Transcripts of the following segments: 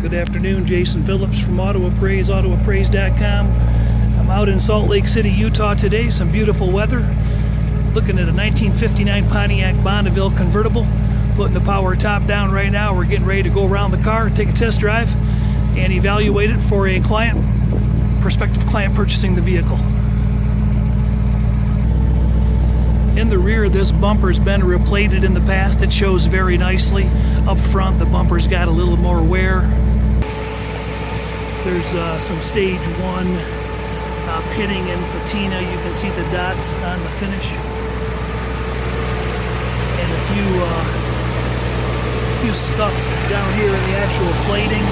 Good afternoon, Jason Phillips from autoappraise.com. I'm out in Salt Lake City, Utah today. Some beautiful weather. Looking at a 1959 Pontiac Bonneville Convertible. Putting the power top down right now. We're getting ready to go around the car, take a test drive, and evaluate it for a prospective client purchasing the vehicle. In the rear, this bumper's been replated in the past. It shows very nicely. Up front, the bumper's got a little more wear. There's some stage 1 pitting and patina. You can see the dots on the finish. And a few scuffs down here in the actual plating.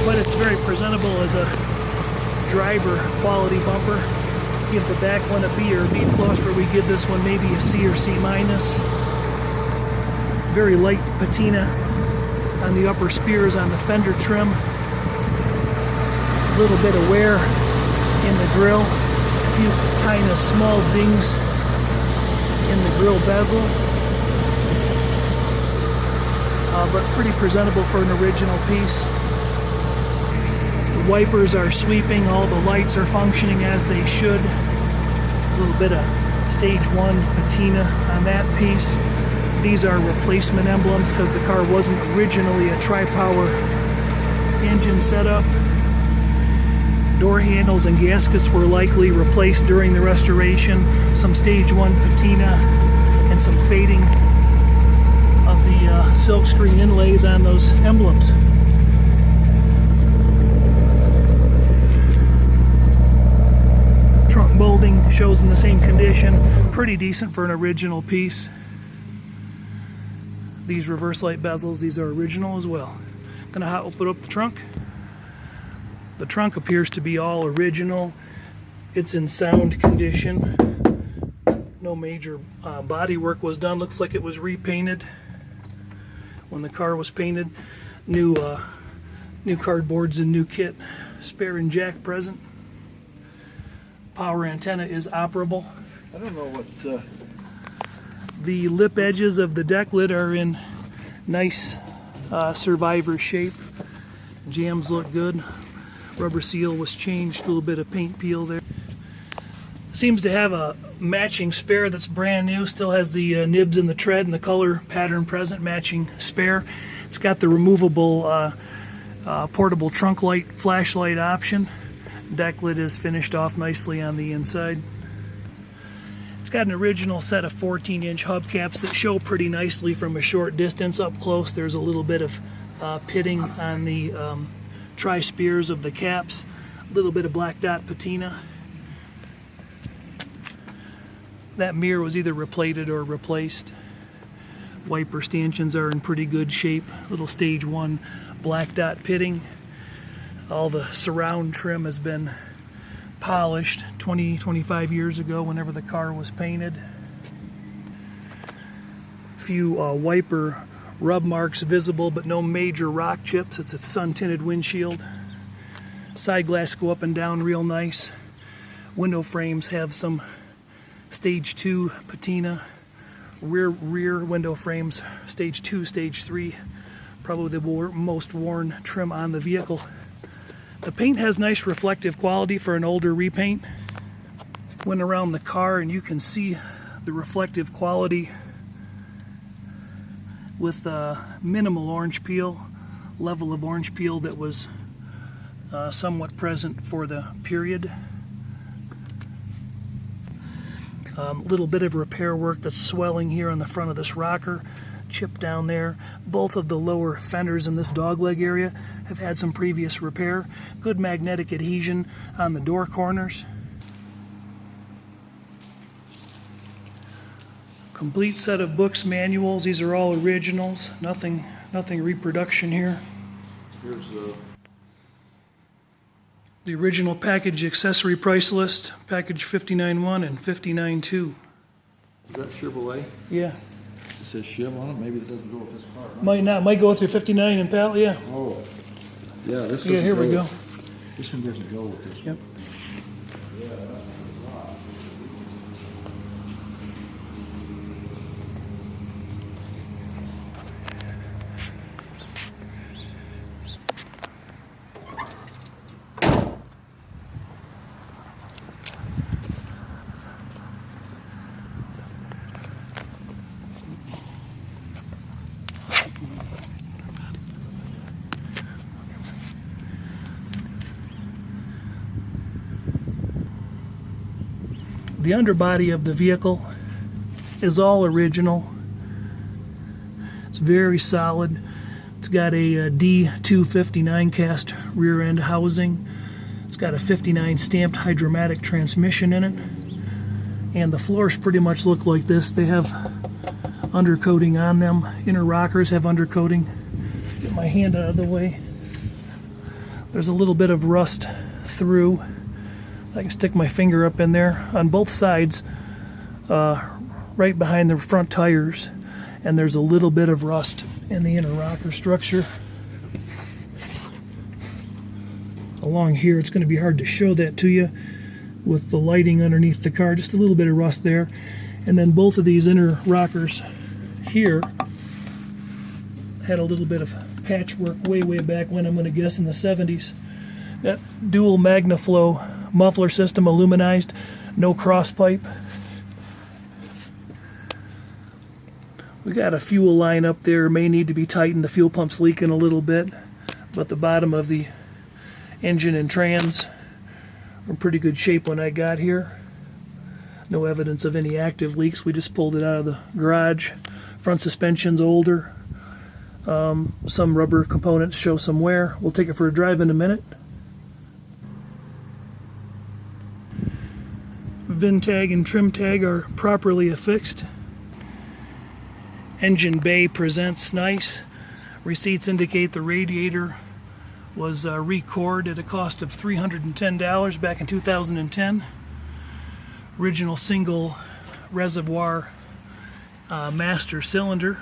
But it's very presentable as a driver quality bumper. Give the back one a B or a B plus, where we give this one maybe a C or C minus. Very light patina on the upper spears on the fender trim. A little bit of wear in the grill. A few kind of small dings in the grill bezel. But pretty presentable for an original piece. The wipers are sweeping, all the lights are functioning as they should. A little bit of stage 1 patina on that piece. These are replacement emblems because the car wasn't originally a tri-power engine setup. Door handles and gaskets were likely replaced during the restoration. Some stage 1 patina and some fading of the silkscreen inlays on those emblems. Trunk molding shows in the same condition. Pretty decent for an original piece. These reverse light bezels, these are original as well. Gonna open up the trunk. The trunk appears to be all original. It's in sound condition. No major body work was done. Looks like it was repainted when the car was painted. New cardboards and new kit. Spare and jack present. Power antenna is operable. I don't know what... The lip edges of the deck lid are in nice survivor shape. Jams look good. Rubber seal was changed. A little bit of paint peel there. Seems to have a matching spare that's brand new. Still has the nibs in the tread and the color pattern present, matching spare. It's got the removable portable trunk light flashlight option. Deck lid is finished off nicely on the inside. It's got an original set of 14-inch hubcaps that show pretty nicely from a short distance. Up close, there's a little bit of pitting on the tri-spears of the caps. A little bit of black dot patina. That mirror was either replated or replaced. Wiper stanchions are in pretty good shape. Little stage 1 black dot pitting. All the surround trim has been polished 20-25 years ago whenever the car was painted. A few wiper rub marks visible, but no major rock chips. It's a sun-tinted windshield. Side glass go up and down real nice. Window frames have some stage 2 patina. Rear window frames, stage 2, stage 3. Probably the most worn trim on the vehicle. The paint has nice reflective quality for an older repaint. Went around the car and you can see the reflective quality with minimal orange peel, level of orange peel that was somewhat present for the period. Little bit of repair work that's swelling here on the front of this rocker. Chip down there. Both of the lower fenders in this dogleg area have had some previous repair. Good magnetic adhesion on the door corners. Complete set of books, manuals. These are all originals. Nothing reproduction here. Here's the original package accessory price list. Package 59.1 and 59.2. Is that Chevrolet? Yeah. It says Chev on it. Maybe it doesn't go with this car. Right? Might not. Might go through 59 and PAL. Yeah. Oh. Yeah. This. Yeah. Here we go. This one doesn't go with this Yep. one. Yeah. The underbody of the vehicle is all original. It's very solid. It's got a D259 cast rear end housing. It's got a 59 stamped hydromatic transmission in it. And the floors pretty much look like this. They have undercoating on them. Inner rockers have undercoating. Get my hand out of the way. There's a little bit of rust through. I can stick my finger up in there on both sides, right behind the front tires, and there's a little bit of rust in the inner rocker structure. Along here, it's going to be hard to show that to you with the lighting underneath the car. Just a little bit of rust there. And then both of these inner rockers here had a little bit of patchwork way back when, I'm going to guess in the 70s. Got dual MagnaFlow muffler system, aluminized, no cross pipe. We got a fuel line up there, may need to be tightened. The fuel pump's leaking a little bit, but the bottom of the engine and trans are in pretty good shape when I got here. No evidence of any active leaks. We just pulled it out of the garage. Front suspension's older. Some rubber components show some wear. We'll take it for a drive in a minute. VIN tag and trim tag are properly affixed. Engine bay presents nice. Receipts indicate the radiator was re-cored at a cost of $310 back in 2010. Original single reservoir master cylinder.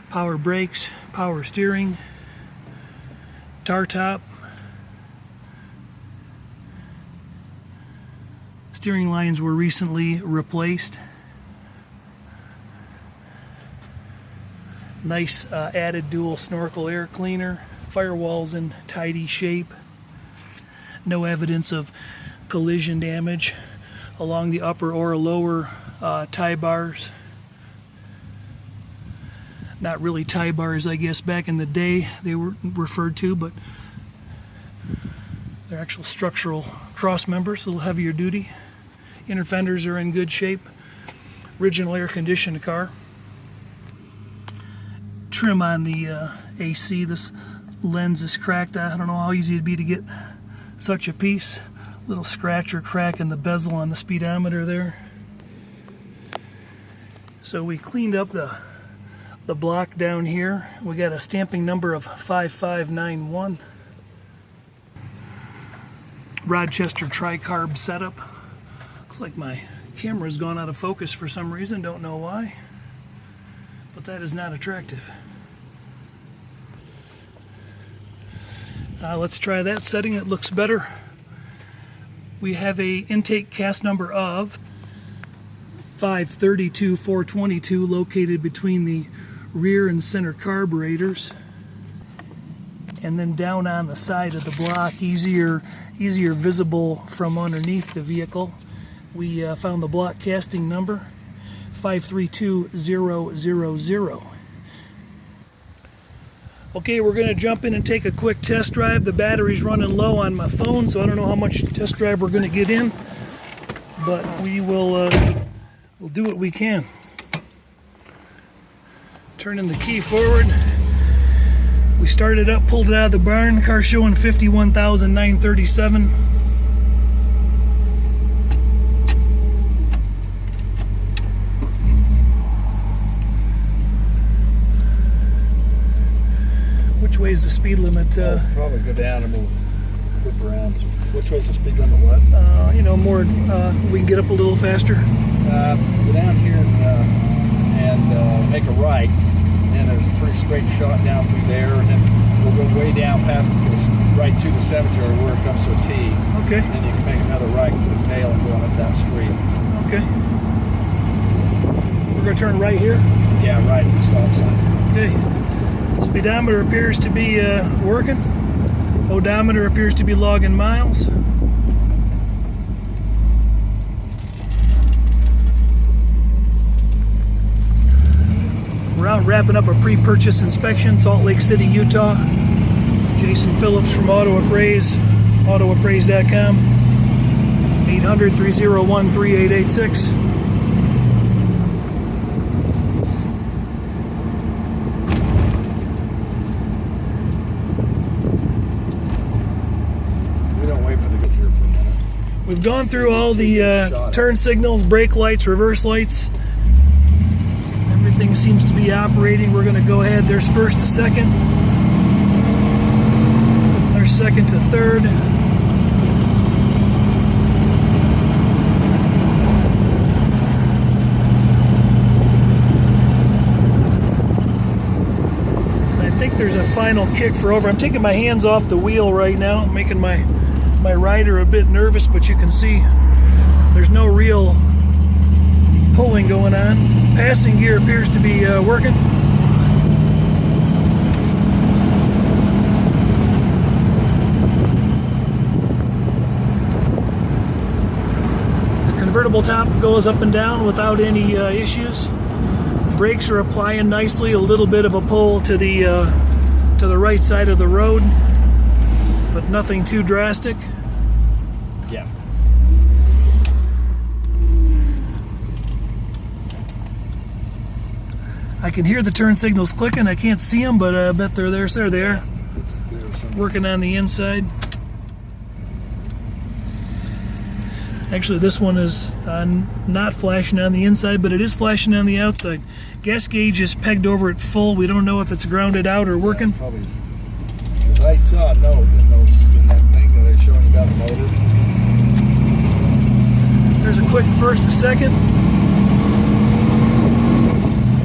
Power brakes, power steering, tar top. Steering lines were recently replaced. Nice added dual snorkel air cleaner. Firewall's in tidy shape. No evidence of collision damage along the upper or lower tie bars. Not really tie bars, I guess, back in the day they were referred to, but they're actual structural cross members, a little heavier duty. Inner fenders are in good shape. Original air conditioned car. Trim on the AC. This lens is cracked. I don't know how easy it'd be to get such a piece. Little scratch or crack in the bezel on the speedometer there. So we cleaned up the block down here. We got a stamping number of 5591. Rochester tricarb setup. Looks like my camera's gone out of focus for some reason, don't know why, but that is not attractive. Let's try that setting. It looks better. We have a intake cast number of 532-422 located between the rear and center carburetors, and then down on the side of the block, easier visible from underneath the vehicle. We found the block casting number 532000. Okay, we're going to jump in and take a quick test drive. The battery's running low on my phone, so I don't know how much test drive we're going to get in, but we will we'll do what we can. Turning the key forward. We started up, pulled it out of the barn. Car showing 51,937. Which way is the speed limit? Probably go down and we'll whip around. Which way is the speed limit? What? You know, more. We can get up a little faster. Go down here and make a right. And there's a pretty straight shot down through there, and then we'll go way down past this, right to the cemetery where it comes to a T. Okay. And then you can make another right to the tail and going up that street. Okay. We're going to turn right here? Yeah, right at the stop sign. Okay. Speedometer appears to be working. Odometer appears to be logging miles. We're out wrapping up a pre-purchase inspection, Salt Lake City, Utah. Jason Phillips from Auto Appraise, autoappraise.com. 800-301-3886. We don't wait for the good here for a minute. We've gone through all the turn signals, brake lights, reverse lights. Everything seems to be operating. We're going to go ahead. There's first to second. There's second to third. I think there's a final kick for over. I'm taking my hands off the wheel right now, making my rider a bit nervous, but you can see there's no real pulling going on. Passing gear appears to be working. The convertible top goes up and down without any issues. Brakes are applying nicely. A little bit of a pull to the right side of the road, but nothing too drastic. Yeah. I can hear the turn signals clicking. I can't see them, but I bet they're there. There they are. Working on the inside. Actually, this one is not flashing on the inside, but it is flashing on the outside. Gas gauge is pegged over at full. We don't know if it's grounded out or working. Probably. Because I saw a note in that thing that I was showing you about the motor. There's a quick first to second.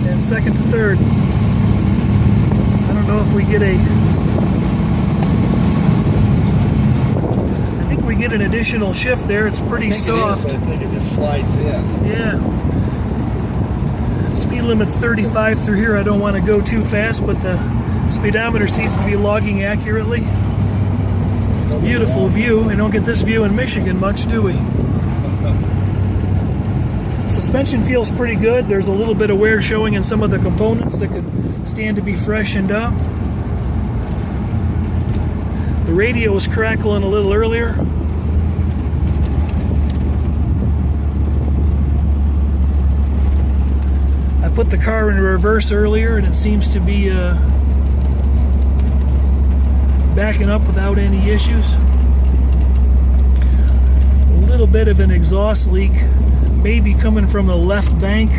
And second to third. I don't know if we get I think we get an additional shift there. It's pretty soft. I think it just slides in. Yeah. Speed limit's 35 through here. I don't want to go too fast, but the speedometer seems to be logging accurately. It's a beautiful view. We don't get this view in Michigan much, do we? Suspension feels pretty good. There's a little bit of wear showing in some of the components that could stand to be freshened up. The radio was crackling a little earlier. I put the car in reverse earlier and it seems to be backing up without any issues. A little bit of an exhaust leak, maybe coming from the left bank.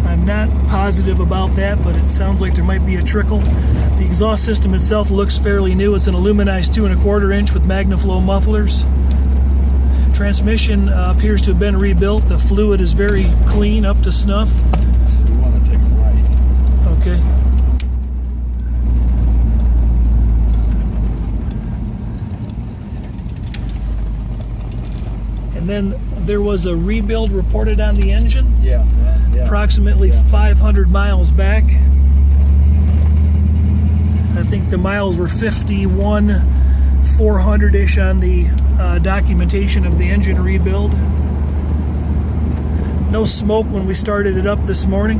I'm not positive about that, but it sounds like there might be a trickle. The exhaust system itself looks fairly new. It's an aluminized 2 1/4 inch with MagnaFlow mufflers. Transmission appears to have been rebuilt. The fluid is very clean, up to snuff. So we want to take a right. Okay. And then there was a rebuild reported on the engine. Yeah. Approximately 500 miles back. I think the miles were 51,400-ish on the documentation of the engine rebuild. No smoke when we started it up this morning.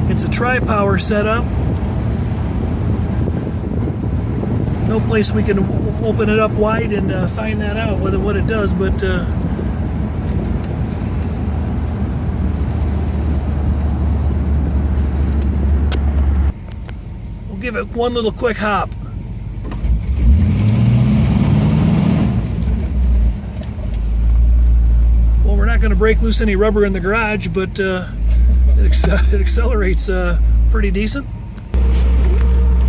It's a tri-power setup. No place we can open it up wide and find that out, what it does, but we'll give it one little quick hop. Well, we're not going to break loose any rubber in the garage, but it accelerates pretty decent.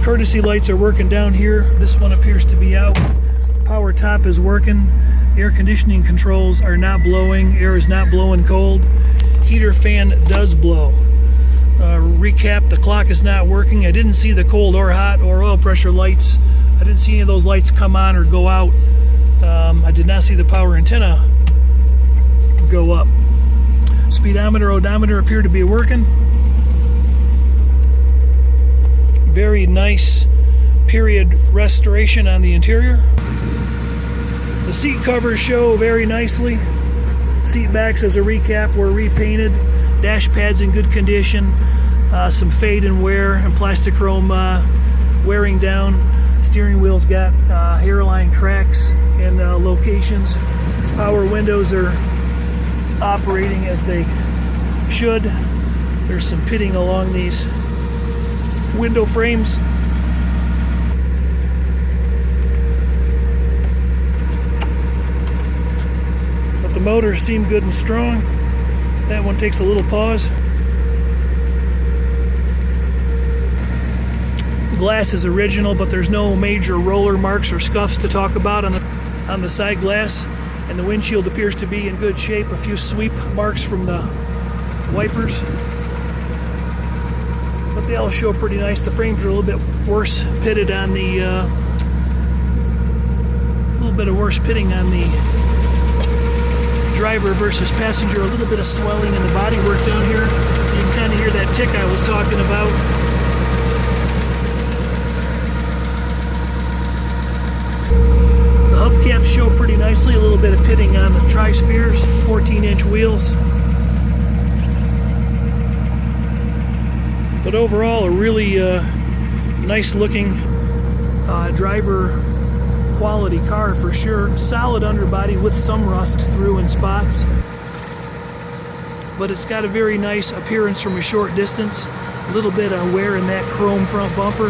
Courtesy lights are working down here. This one appears to be out. Power top is working. Air conditioning controls are not blowing. Air is not blowing cold. Heater fan does blow. Recap, the clock is not working. I didn't see the cold or hot or oil pressure lights. I didn't see any of those lights come on or go out. I did not see the power antenna go up. Speedometer, odometer appear to be working. Very nice period restoration on the interior. The seat covers show very nicely. Seat backs, as a recap, were repainted. Dash pads in good condition. some fade and wear and plastic chrome wearing down. Steering wheel's got hairline cracks and locations. Power windows are operating as they should. There's some pitting along these window frames. But the motors seem good and strong. That one takes a little pause. Glass is original, but there's no major roller marks or scuffs to talk about on the side glass, and the windshield appears to be in good shape. A few sweep marks from the wipers, but they all show pretty nice. The frames are a little bit worse pitted on the worse pitting on the driver versus passenger. A little bit of swelling in the bodywork down here. You can kind of hear that tick I was talking about. Hubcaps show pretty nicely, a little bit of pitting on the tri-spears, 14-inch wheels. But overall, a really nice looking driver quality car for sure. Solid underbody with some rust through in spots. But it's got a very nice appearance from a short distance. A little bit of wear in that chrome front bumper.